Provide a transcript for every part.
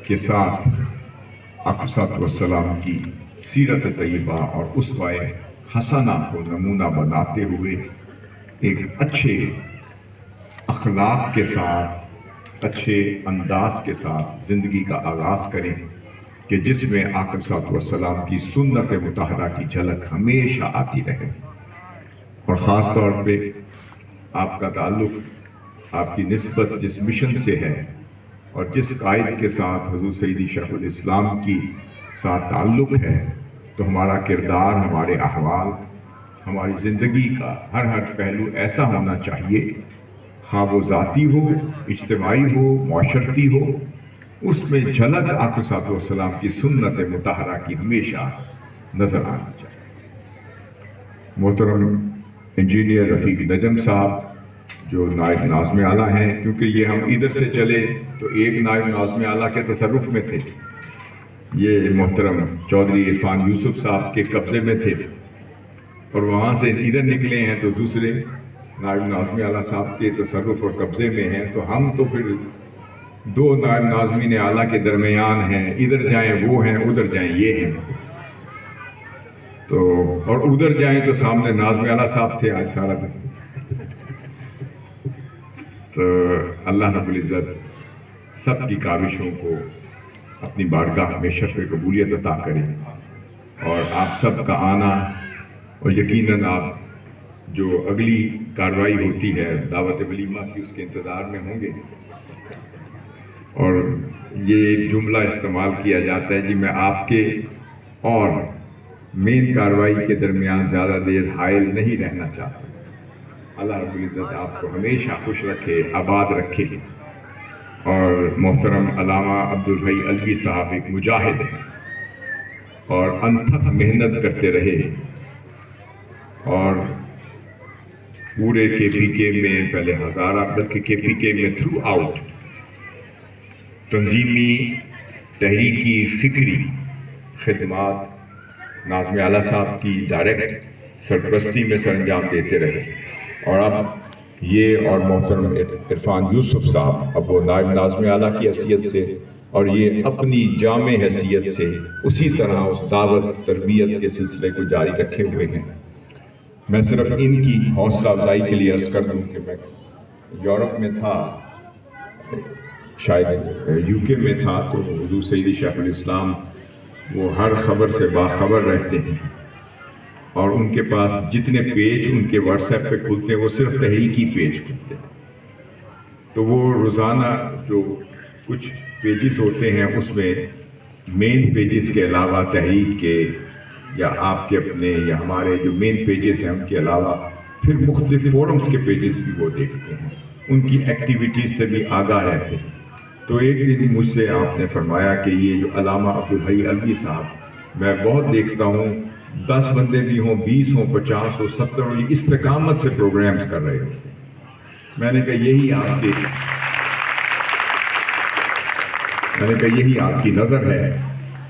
کے ساتھ آقا والسلام کی سیرت طیبہ اور اسوہ حسنہ کو نمونہ بناتے ہوئے ایک اچھے اخلاق کے ساتھ، اچھے انداز کے ساتھ زندگی کا آغاز کریں کہ جس میں آقا صلی اللہ علیہ وسلم کی سنت مطہرہ کی جھلک ہمیشہ آتی رہے۔ اور خاص طور پہ آپ کا تعلق، آپ کی نسبت جس مشن سے ہے اور جس قائد کے ساتھ حضور سیدی شیخ الاسلام کی ساتھ تعلق ہے، تو ہمارا کردار، ہمارے احوال، ہماری زندگی کا ہر پہلو ایسا ہونا چاہیے، خواہ وہ ذاتی ہو، اجتماعی ہو، معاشرتی ہو، اس میں جھلک آقا صلی اللہ علیہ وسلم کی سنت مطہرہ کی ہمیشہ نظر آنا چاہیے۔ محترم انجینئر رفیق نجم صاحب جو نائب ناظم اعلیٰ ہیں، کیونکہ یہ ہم ادھر سے چلے تو ایک نائب ناظم اعلیٰ کے تصرف میں تھے، یہ محترم چودھری عرفان یوسف صاحب کے قبضے میں تھے، اور وہاں سے ادھر نکلے ہیں تو دوسرے نائب ناظم اعلیٰ صاحب کے تصرف اور قبضے میں ہیں، تو ہم تو پھر دو نائب ناظمین اعلیٰ کے درمیان ہیں، ادھر جائیں وہ ہیں، ادھر جائیں یہ ہیں، تو اور ادھر جائیں تو سامنے ناظم اعلیٰ صاحب تھے آج سارا دن۔ تو اللہ رب العزت سب کی کاوشوں کو اپنی بارگاہ میں شرف قبولیت عطا کرے، اور آپ سب کا آنا، اور یقیناً آپ جو اگلی کارروائی ہوتی ہے دعوت ولیمہ کی، اس کے انتظار میں ہوں گے۔ اور یہ ایک جملہ استعمال کیا جاتا ہے، جی میں آپ کے اور مین کارروائی کے درمیان زیادہ دیر حائل نہیں رہنا چاہتا۔ اللہ رب العزت آپ کو ہمیشہ خوش رکھے، آباد رکھے۔ اور محترم علامہ عبدالحی الوی صاحب ایک مجاہد ہیں اور انتھک محنت کرتے رہے، اور پورے کے پی کے میں، پہلے ہزارہ بلکہ کے پی کے میں تھرو آؤٹ تنظیمی، تحریکی، فکری خدمات ناظم اعلیٰ صاحب کی ڈائریکٹ سرپرستی میں سر انجام دیتے رہے، اور اب یہ اور محترم عرفان یوسف صاحب اب وہ نائب ناظم اعلیٰ کی حیثیت سے، اور یہ اپنی جامع حیثیت سے اسی طرح اس دعوت تربیت کے سلسلے کو جاری رکھے ہوئے ہیں۔ میں صرف ان کی حوصلہ افزائی کے لیے عرض کر دوں کہ میں یورپ میں تھا، شاید یو کے میں تھا، تو حضور سیدی شیخ الاسلام وہ ہر خبر سے باخبر رہتے ہیں، اور ان کے پاس جتنے پیج ان کے واٹس ایپ پہ کھلتے ہیں وہ صرف تحریکی پیج کھلتے ہیں، تو وہ روزانہ جو کچھ پیجز ہوتے ہیں اس میں مین پیجز کے علاوہ تحریک کے یا آپ کے اپنے یا ہمارے جو مین پیجز ہیں ان کے علاوہ پھر مختلف فورمز کے پیجز بھی وہ دیکھتے ہیں، ان کی ایکٹیویٹیز سے بھی آگاہ رہتے ہیں۔ تو ایک دن مجھ سے آپ نے فرمایا کہ یہ جو علامہ عبدالحی الوی صاحب میں بہت دیکھتا ہوں، 10 بندے بھی ہوں، 20 ہوں، 50 ہوں، 70 ہوں، یہ استقامت سے پروگرامز کر رہے ہوتے ہیں۔ میں نے کہا یہی آپ کی نظر ہے،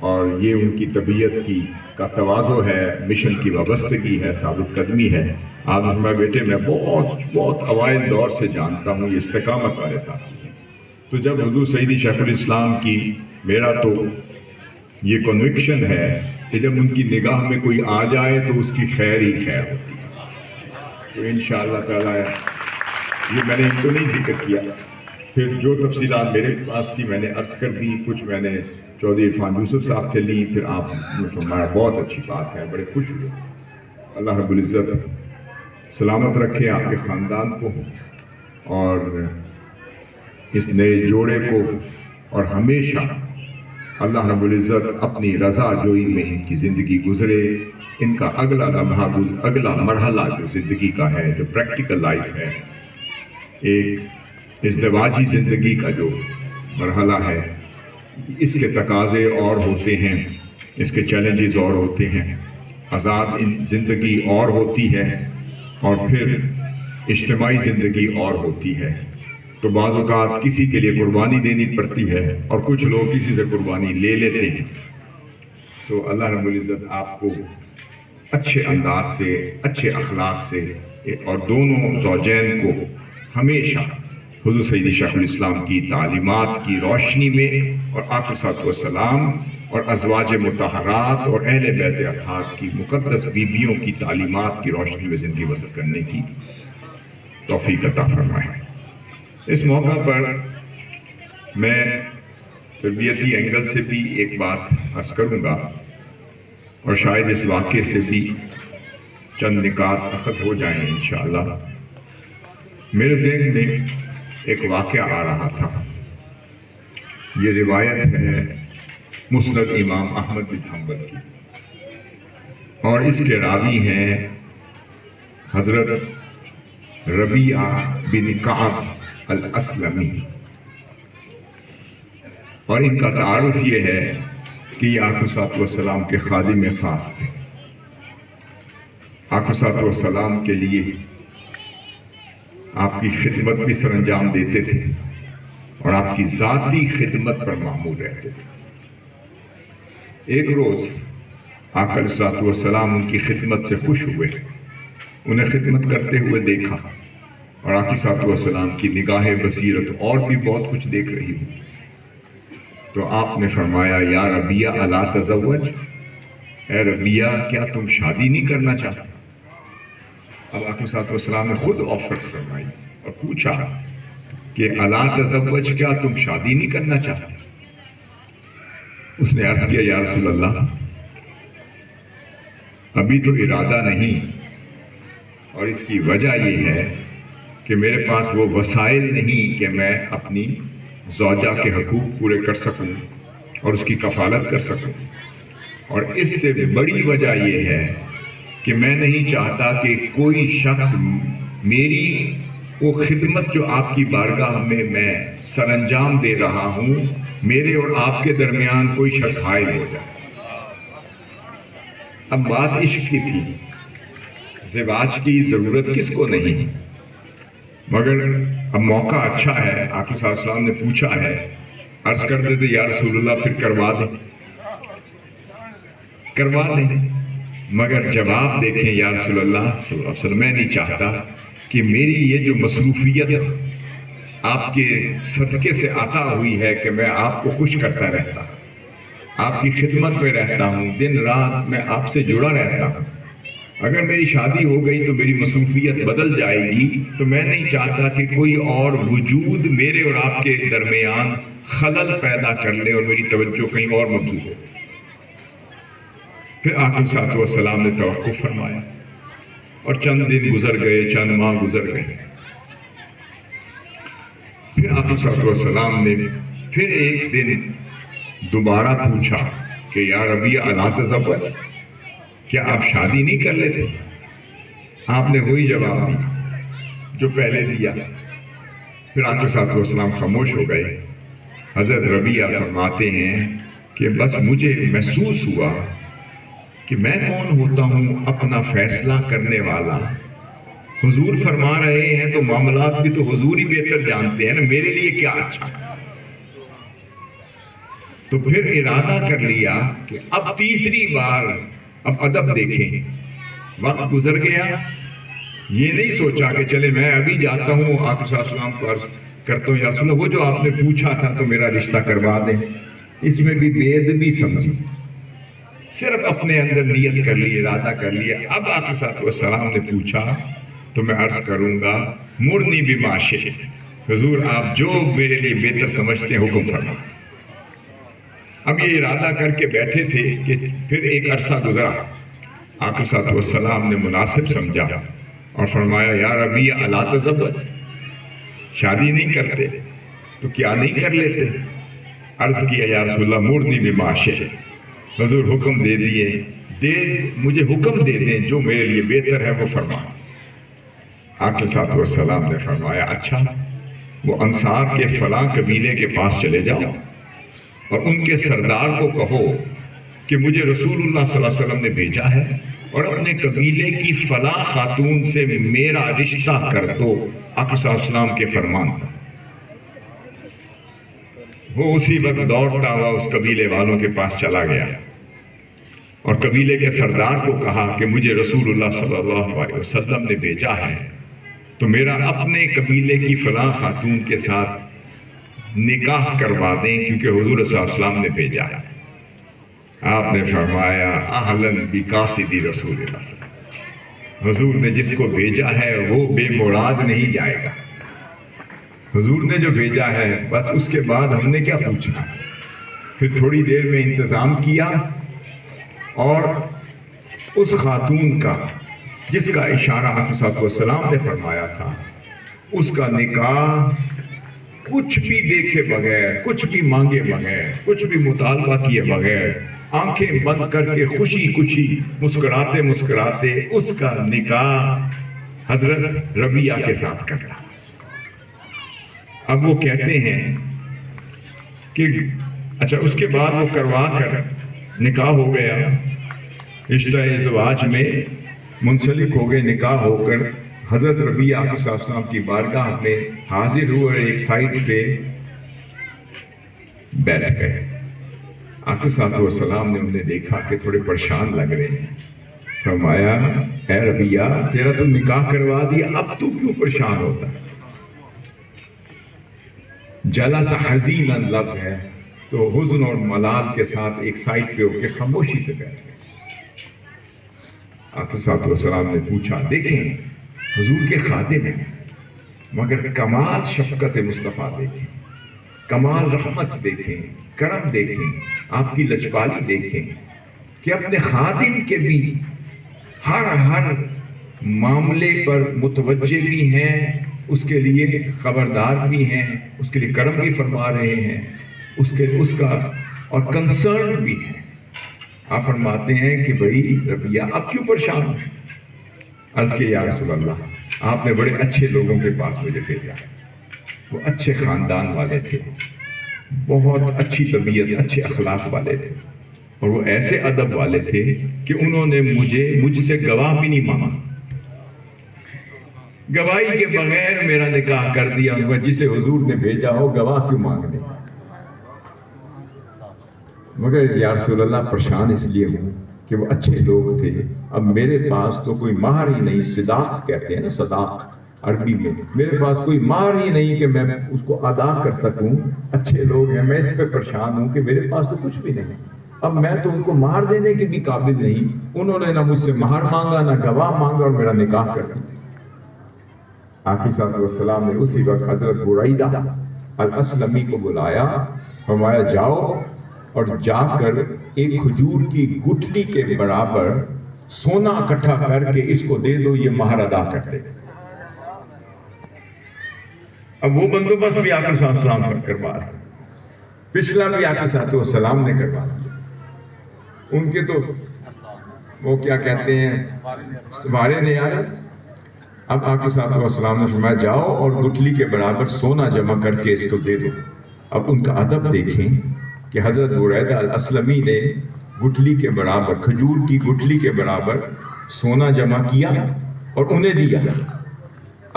اور یہ ان کی طبیعت کا تواضع ہے، مشن کی وابستگی ہے، ثابت قدمی ہے۔ آپ ہمارے بیٹے میں بہت اوائل دور سے جانتا ہوں، یہ استقامت والے ساتھی ہیں۔ تو جب حضور سیدی شیخ الاسلام کی، میرا تو یہ کنوکشن ہے کہ جب ان کی نگاہ میں کوئی آ جائے تو اس کی خیر ہی خیر ہوتی ہے، تو انشاءاللہ تعالیٰ یہ میں نے ان کو نہیں ذکر کیا، پھر جو تفصیلات میرے پاس تھی میں نے عرض کر دی، کچھ میں نے چودھری عرفان یوسف صاحب سے لی، پھر آپ نے فرمایا بہت اچھی بات ہے، بڑے خوش ہوئے۔ اللہ رب العزت سلامت رکھے آپ کے خاندان کو اور اس نئے جوڑے کو، اور ہمیشہ اللہ رب العزت اپنی رضا جوئی میں ان کی زندگی گزرے، ان کا اگلا لمحہ، اگلا مرحلہ جو زندگی کا ہے، جو پریکٹیکل لائف ہے، ایک ازدواجی زندگی کا جو مرحلہ ہے، اس کے تقاضے اور ہوتے ہیں، اس کے چیلنجز اور ہوتے ہیں، آزاد زندگی اور ہوتی ہے، اور پھر اجتماعی زندگی اور ہوتی ہے۔ تو بعض اوقات کسی کے لیے قربانی دینی پڑتی ہے، اور کچھ لوگ کسی سے قربانی لے لیتے ہیں۔ تو اللہ رب العزت آپ کو اچھے انداز سے، اچھے اخلاق سے، اور دونوں زوجین کو ہمیشہ حضور سیدی شیخ الاسلام کی تعلیمات کی روشنی میں اور آقا صلی اللہ علیہ وسلم اور ازواج مطہرات اور اہل بیت اطہار کی مقدس بیویوں کی تعلیمات کی روشنی میں زندگی بسر کرنے کی توفیق عطا فرمائے۔ اس موقع پر میں تربیتی اینگل سے بھی ایک بات عرض کروں گا اور شاید اس واقعے سے بھی چند نکات اخذ ہو جائیں انشاءاللہ۔ میرے ذہن میں ایک واقعہ آ رہا تھا، یہ روایت ہے مسند امام احمد بن حنبل کی، اور اس کے راوی ہیں حضرت ربیعہ بن کعب الاسلمی، اور ان کا تعارف یہ ہے کہ یہ آقا صلی اللہ علیہ وسلم کے خادم خاص تھے۔ آقا صلی اللہ علیہ وسلم کے لیے آپ کی خدمت بھی سر انجام دیتے تھے اور آپ کی ذاتی خدمت پر معمول رہتے تھے۔ ایک روز آقا صلی اللہ علیہ وسلم ان کی خدمت سے خوش ہوئے، انہیں خدمت کرتے ہوئے دیکھا، اور آقا صلی اللہ علیہ وسلم کی نگاہ بصیرت اور بھی بہت کچھ دیکھ رہی ہوئی، تو آپ نے فرمایا یا ربیعہ الا تزوج، اے ربیعہ کیا تم شادی نہیں کرنا چاہتے؟ اب آقا صلی اللہ علیہ وسلم نے خود آفر فرمائی اور پوچھا کہ الا تزوج، کیا تم شادی نہیں کرنا چاہتے؟ اس نے عرض کیا یا رسول اللہ ابھی تو ارادہ نہیں، اور اس کی وجہ یہ ہے کہ میرے پاس وہ وسائل نہیں کہ میں اپنی زوجہ کے حقوق پورے کر سکوں اور اس کی کفالت کر سکوں، اور اس سے بڑی وجہ یہ ہے کہ میں نہیں چاہتا کہ کوئی شخص میری وہ خدمت جو آپ کی بارگاہ میں سر انجام دے رہا ہوں، میرے اور آپ کے درمیان کوئی شخص حائل ہو جائے۔ اب بات عشق کی تھی، زواج کی ضرورت کس کو نہیں، مگر اب موقع اچھا ہے، آقا صلی اللہ علیہ وسلم نے پوچھا ہے، عرض کر دیتے یا رسول اللہ پھر کروا دیں، مگر جواب دیکھیں یا رسول اللہ صلی اللہ علیہ وسلم، میں نہیں چاہتا کہ میری یہ جو مصروفیت آپ کے صدقے سے عطا ہوئی ہے کہ میں آپ کو خوش کرتا رہتا، آپ کی خدمت میں رہتا ہوں، دن رات میں آپ سے جڑا رہتا ہوں، اگر میری شادی ہو گئی تو میری مصروفیت بدل جائے گی، تو میں نہیں چاہتا کہ کوئی اور وجود میرے اور آپ کے درمیان خلل پیدا کر لے اور میری توجہ کہیں اور مبذول ہو۔ پھر آقا صلی اللہ علیہ وسلم نے توقف فرمایا، اور چند دن گزر گئے، چند ماہ گزر گئے۔ پھر آقا صلی اللہ علیہ وسلم نے پھر ایک دن دوبارہ پوچھا کہ یا ربیعہ الا تزوج، کیا آپ شادی نہیں کر لیتے؟ آپ نے وہی جواب دیا جو پہلے دیا۔ پھر آقا صلی اللہ علیہ وسلم خاموش ہو گئے۔ حضرت ربیعہ فرماتے ہیں کہ بس مجھے محسوس ہوا کہ میں کون ہوتا ہوں اپنا فیصلہ کرنے والا، حضور فرما رہے ہیں تو معاملات بھی تو حضور ہی بہتر جانتے ہیں نا، میرے لیے کیا اچھا۔ تو پھر ارادہ کر لیا کہ اب تیسری بار اب ادب دیکھیں، وقت گزر گیا، یہ نہیں سوچا کہ چلے میں ابھی جاتا ہوں آقا صلی اللہ علیہ وسلم کو عرض کرتا ہوں یا رسول اللہ وہ جو آپ نے پوچھا تھا تو میرا رشتہ کروا دیں، اس میں بھی بے ادبی سمجھی، صرف اپنے اندر نیت کر لی، ارادہ کر لیا۔ اب آقا صلی اللہ علیہ وسلم نے پوچھا تو میں عرض کروں گا مرنی بما شئت، حضور آپ جو میرے لیے بہتر سمجھتے ہیں حکم فرما۔ اب یہ ارادہ کر کے بیٹھے تھے کہ پھر ایک عرصہ گزرا، آقا صلی اللہ علیہ وسلم نے مناسب سمجھا اور فرمایا یا ربیعہ الا تزوج، شادی نہیں کرتے تو کیا نہیں کر لیتے؟ عرض کیا یا رسول اللہ مرنی بما شئت، حضور حکم دے دیے، مجھے حکم دے دیں جو میرے لیے بہتر ہے وہ فرما۔ آقا صلی اللہ علیہ وسلم نے فرمایا اچھا وہ انصار کے فلاں قبیلے کے پاس چلے جاؤ اور ان کے سردار کو کہو کہ مجھے رسول اللہ صلی اللہ علیہ وسلم نے بھیجا ہے اور اپنے قبیلے کی فلاں خاتون سے میرا رشتہ کر دو، آقا صلی اللہ علیہ وسلم کے فرمان۔ وہ اسی وقت دوڑتا ہوا اس قبیلے والوں کے پاس چلا گیا اور قبیلے کے سردار کو کہا کہ مجھے رسول اللہ صلی اللہ علیہ وسلم نے بھیجا ہے تو میرا اپنے قبیلے کی فلاں خاتون کے ساتھ نکاح کروا دیں، کیونکہ حضور صلی اللہ علیہ وسلم نے بھیجا ہے۔ آپ نے فرمایا اہلاً بقاصدی رسول اللہ صلی اللہ علیہ وسلم، حضور نے جس کو بھیجا ہے وہ بے مراد نہیں جائے گا۔ حضور نے جو بھیجا ہے بس اس کے بعد ہم نے کیا پوچھنا۔ پھر تھوڑی دیر میں انتظام کیا اور اس خاتون کا جس کا اشارہ حضرت صلی اللہ علیہ وسلم نے فرمایا تھا، اس کا نکاح کچھ بھی دیکھے بغیر، کچھ بھی مانگے بغیر، کچھ بھی مطالبہ کیے بغیر، آنکھیں بند کر کے خوشی خوشی مسکراتے مسکراتے اس کا نکاح حضرت ربیعہ کے ساتھ کرنا۔ اب وہ کہتے ہیں کہ اچھا اس کے بعد وہ کروا کر نکاح ہو گیا، رشتہ ازدواج میں منسلک ہو گئے، نکاح ہو کر حضرت ربیعہ علیہ السلام کی بارگاہ میں حاضر ہوئے اور ایک سائڈ پہ بیٹھ گئے۔ آقا صلی اللہ علیہ وسلم نے انہیں دیکھا کہ تھوڑے پریشان لگ رہے ہیں، فرمایا اے ربیعہ تیرا تو نکاح کروا دیا، اب تو کیوں پریشان ہوتا؟ جلس حزینا لفظ ہے تو حزن اور ملال کے ساتھ ایک سائڈ پہ ہو کے خاموشی سے بیٹھ گئے۔ آقا صلی اللہ علیہ وسلم نے پوچھا، دیکھیں حضور کے خادم ہیں مگر کمال شفقت مصطفیٰ دیکھیں، کمال رحمت دیکھیں، کرم دیکھیں، آپ کی لچپالی دیکھیں کہ اپنے خادم کے بھی ہر معاملے پر متوجہ بھی ہیں، اس کے لیے خبردار بھی ہیں، اس کے لیے کرم بھی فرما رہے ہیں، اس کا اور کنسرن بھی ہے۔ آپ فرماتے ہیں کہ بھئی ربیعہ اب کیوں پریشان ہیں؟ عرض کہ یا رسول اللہ آپ نے بڑے اچھے لوگوں کے پاس مجھے بھیجا، وہ اچھے خاندان والے تھے، بہت اچھی طبیعت، اچھے اخلاق والے تھے، اور وہ ایسے ادب والے تھے کہ انہوں نے مجھ سے گواہ بھی نہیں مانگا، گواہی کے بغیر میرا نکاح کر دیا۔ جسے حضور نے بھیجا ہو گواہ کیوں مانگنے؟ مگر یا رسول اللہ پریشان اس لیے ہوں کہ وہ اچھے لوگ تھے، اب میرے پاس تو کوئی مہر ہی نہیں، صداق کہتے ہیں نا، صداق عربی میں، میرے پاس کوئی مہر ہی نہیں کہ میں اس کو ادا کر سکوں، اچھے لوگ ہیں، میں اس پہ پریشان ہوں کہ میرے پاس تو کچھ بھی نہیں، اب میں تو ان کو مہر دینے کے بھی قابل نہیں، انہوں نے نہ مجھ سے مہر مانگا نہ گواہ مانگا اور میرا نکاح کر دیا۔ آقا صلی اللہ علیہ وسلم نے اسی وقت حضرت بریدہ الاسلمی کو بلایا، فرمایا جاؤ اور جا کر ایک کھجور کی گٹھلی کے برابر سونا اکٹھا کر کے اس کو دے دو، یہ مہر ادا کر دے۔ اب وہ بندوبست بھی آقا صلی اللہ علیہ وسلم کروا رہے، پچھلا بھی آقا صلی اللہ علیہ وسلم نے کروا دیا، ان کے تو وہ کیا کہتے ہیں سوارے نہیں آ رہے۔ اب آقا صلی اللہ علیہ وسلم نے فرمایا جاؤ اور گٹھلی کے برابر سونا جمع کر کے اس کو دے دو۔ اب ان کا ادب دیکھیں کہ حضرت بریدہ الاسلمی نے گٹھلی کے برابر، کھجور کی گٹھلی کے برابر سونا جمع کیا اور انہیں دیا۔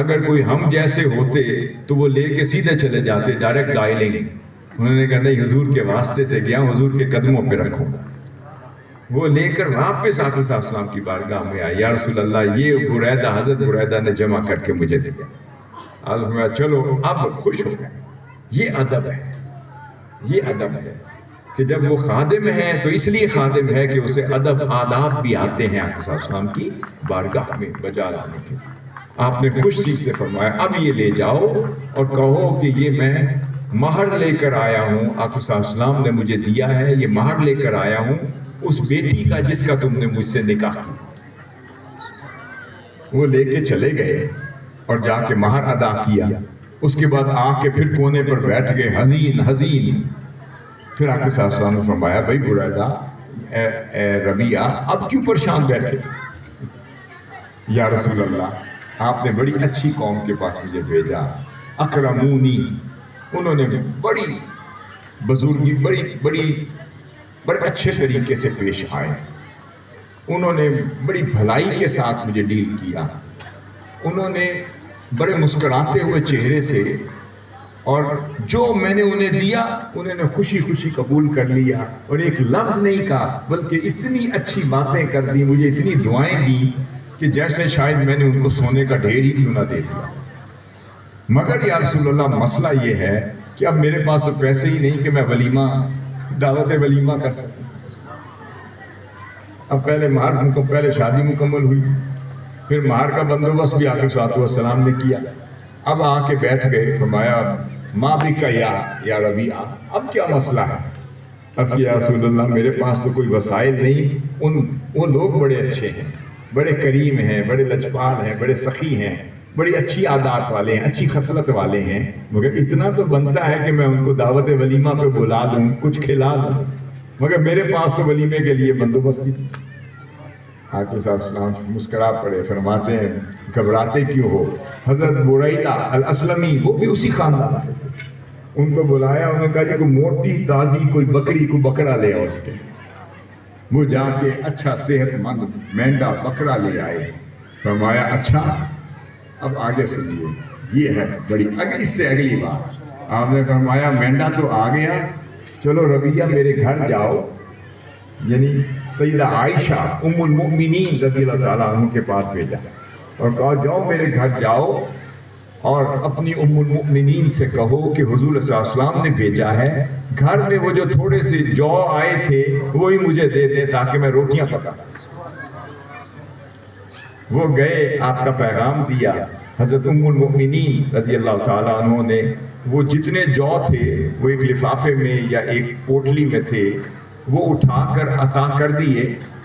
اگر کوئی ہم جیسے ہوتے تو وہ لے کے سیدھے چلے جاتے، ڈائریکٹ ڈائلنگ، انہوں نے کہا نہیں حضور کے واسطے سے گیا، حضور کے قدموں پہ رکھوں گا۔ وہ لے کر واپس آقا صلی اللہ علیہ وسلم کی بارگاہ میں آئے، یا رسول اللہ یہ بریدہ، حضرت بریدہ نے جمع کر کے مجھے دیا۔ آج میں چلو اب خوش ہو گئے۔ یہ ادب ہے، یہ ادب ہے کہ جب وہ خادم ہے تو اس لیے خادم ہے کہ اسے ادب آداب بھی آتے ہیں آقا صلی اللہ علیہ وسلم کی بارگاہ میں بجا لانے کے۔ آپ نے خوش سی سے فرمایا اب یہ لے جاؤ اور کہو کہ یہ میں مہر لے کر آیا ہوں، آقا صلی اللہ علیہ وسلم نے مجھے دیا ہے، یہ مہر لے کر آیا ہوں اس بیٹی کا جس کا تم نے مجھ سے نکاح کیا۔ وہ لے کے چلے گئے اور جا کے مہر ادا کیا، اس کے بعد آ کے پھر کونے پر بیٹھ گئے حزین۔ پھر آقا صلی اللہ علیہ وسلم نے فرمایا بھائی بریدہ، اے ربیعہ اب کیوں پریشان بیٹھے؟ یا رسول اللہ آپ نے بڑی اچھی قوم کے پاس مجھے بھیجا، اکرمونی، انہوں نے بڑی بزرگی، بڑے اچھے طریقے سے پیش آئے، انہوں نے بڑی بھلائی کے ساتھ مجھے ڈیل کیا، انہوں نے بڑے مسکراتے ہوئے چہرے سے، اور جو میں نے انہیں دیا انہوں نے خوشی خوشی قبول کر لیا، اور ایک لفظ نہیں کہا بلکہ اتنی اچھی باتیں کر دی، مجھے اتنی دعائیں دی کہ جیسے شاید میں نے ان کو سونے کا ڈھیر ہی کیوں نہ دے دیا، مگر یا رسول اللہ مسئلہ یہ ہے کہ اب میرے پاس تو پیسے ہی نہیں کہ میں ولیمہ دعوت ولیمہ کر سکوں۔ اب پہلے شادی مکمل ہوئی، پھر مہر کا بندوبست بھی آقا صلی اللہ علیہ وسلم نے کیا۔ اب آ کے بیٹھ گئے، فرمایا ماں بھی کا یا ربیعہ، اب کیا مسئلہ ہے؟ عرض کیا رسول اللہ میرے پاس تو کوئی وسائل نہیں، وہ لوگ بڑے اچھے ہیں، بڑے کریم ہیں، بڑے لجپال ہیں، بڑے سخی ہیں، بڑی اچھی عادات والے ہیں، اچھی خصلت والے ہیں، مگر اتنا تو بنتا ہے کہ میں ان کو دعوت ولیمہ پہ بلا لوں، کچھ کھلا لوں، مگر میرے پاس تو ولیمے کے لیے بندوبست نہیں۔ آقا صلی اللہ علیہ وسلم مسکرا پڑے، فرماتے ہیں گھبراتے کیوں ہو؟ حضرت بریدہ الاسلمی وہ بھی اسی خاندان سے تھے، ان کو بلایا، انہوں نے کہا جی کوئی موٹی تازی کوئی بکری کو بکرا لے آؤ اس کے، وہ جا کے اچھا صحت مند مینڈا بکرا لے آئے۔ فرمایا اچھا اب آگے سنیے، یہ ہے بڑی اس سے اگلی بات، آپ نے فرمایا مینڈا تو آ گیا، چلو ربیہ میرے گھر جاؤ، یعنی سیدہ عائشہ ام المؤمنین رضی اللہ تعالیٰ عنہ کے پاس بھیجا اور کہا جاؤ میرے گھر جاؤ اور اپنی ام المؤمنین سے کہو کہ حضور صلی اللہ علیہ وسلم نے بھیجا ہے، گھر میں وہ جو تھوڑے سے جو آئے تھے وہی مجھے دے دیں تاکہ میں روٹیاں پکا سکوں۔ وہ گئے، آپ کا پیغام دیا، حضرت ام المؤمنین رضی اللہ تعالیٰ عنہ نے وہ جتنے جو تھے وہ ایک لفافے میں یا ایک پوٹلی میں تھے، وہ اٹھا کر عطا کر دیے